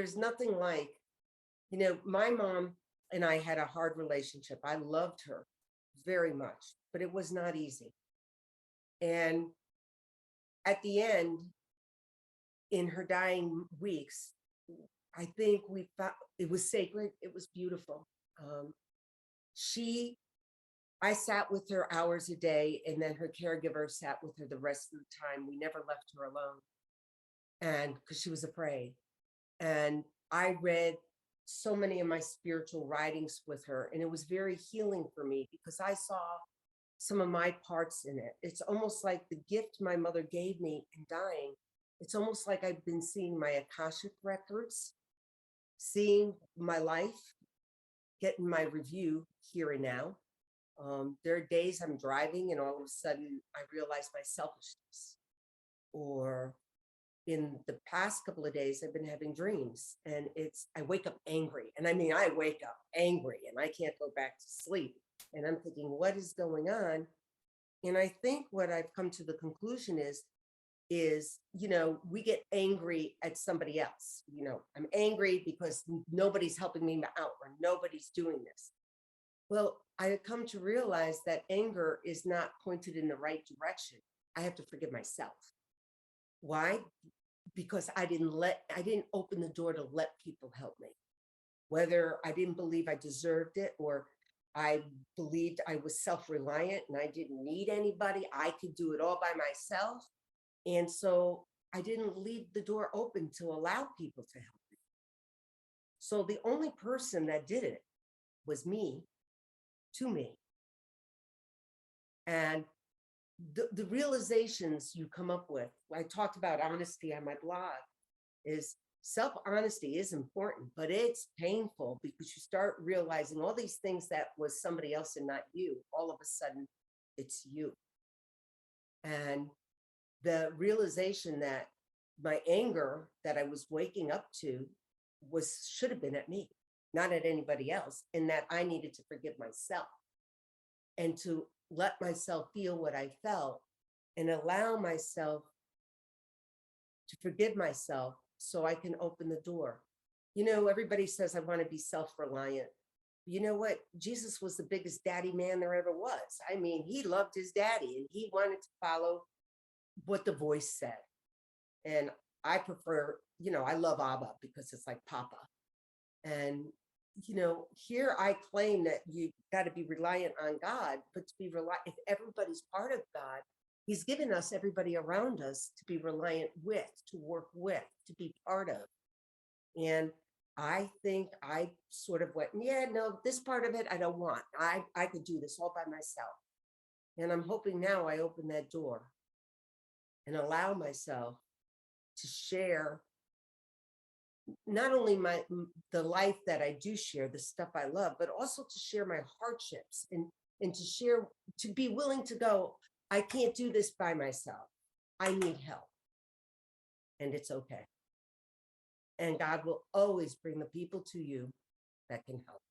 there's nothing like, my mom and I had a hard relationship. I loved her very much, but it was not easy. And at the end, in her dying weeks, I think we found it was sacred. It was beautiful. Um, she, I sat with her hours a day, and then her caregiver sat with her the rest of the time. We never left her alone, and because she was afraid. And I read so many of my spiritual writings with her, and it was very healing for me because I saw some of my parts in it. It's almost like the gift my mother gave me in dying. It's almost like I've been seeing my Akashic records, seeing my life, getting my review here and now. There are days I'm driving and all of a sudden I realize my selfishness. Or in the past couple of days, I've been having dreams and I wake up angry. And I mean, I wake up angry and I can't go back to sleep. And I'm thinking, what is going on? And I think what I've come to the conclusion is, we get angry at somebody else. I'm angry because nobody's helping me out or nobody's doing this. Well, I have come to realize that anger is not pointed in the right direction. I have to forgive myself. Why? Because I didn't open the door to let people help me. Whether I didn't believe I deserved it or I believed I was self-reliant and I didn't need anybody. I could do it all by myself. And so I didn't leave the door open to allow people to help me. So the only person that did it was me, to me. And the realizations you come up with, I talked about honesty on my blog, is self-honesty is important, but it's painful because you start realizing all these things that was somebody else and not you. All of a sudden, it's you. And the realization that my anger that I was waking up to should have been at me, not at anybody else, and that I needed to forgive myself and to let myself feel what I felt and allow myself to forgive myself so I can open the door. Everybody says I want to be self-reliant. You know what? Jesus was the biggest daddy man there ever was. I mean, he loved his daddy and he wanted to follow what the voice said. And I prefer, I love Abba because it's like Papa. And, here I claim that you got to be reliant on God, but to be reliant, if everybody's part of God, he's given us everybody around us to be reliant with, to work with, to be part of. And I think I sort of went, yeah, no, this part of it I don't want. I could do this all by myself. And I'm hoping now I open that door and allow myself to share not only the life that I do share, the stuff I love, but also to share my hardships and to be willing to go, I can't do this by myself. I need help. And it's okay. And God will always bring the people to you that can help.